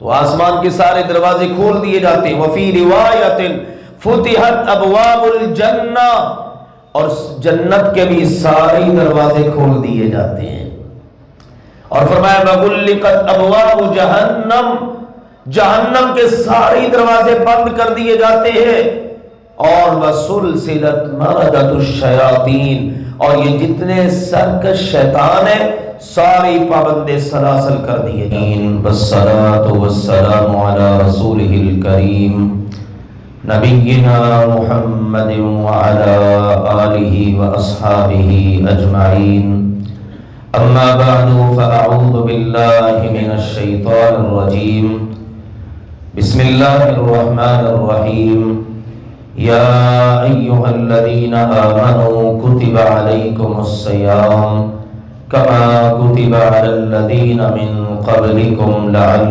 تو آسمان کے سارے دروازے کھول دیے جاتے ہیں. وفی روایت فتحت ابواب الجنہ، اور جنت کے بھی سارے دروازے کھول دیے جاتے ہیں. اور فرمایا وغلقت ابواب جہنم، جہنم کے سارے دروازے بند کر دیے جاتے ہیں. اور وسلسلت مردۃ الشیاطین، اور یہ جتنے سرکش شیطان ہیں ساری پابند سلاسل کر دیے جاتے ہیں. والصلاۃ والسلام علی رسولہ الکریم نبینا محمد وعلی آلہ واصحابہ اجمعین. اما بعد فاعوذ باللہ من الشیطان الرجیم. بسم اللہ الرحمن الرحیم. یا ایہا الذین آمنوا کتب علیکم الصیام کما کتب علی الذین من قبلکم لعلکم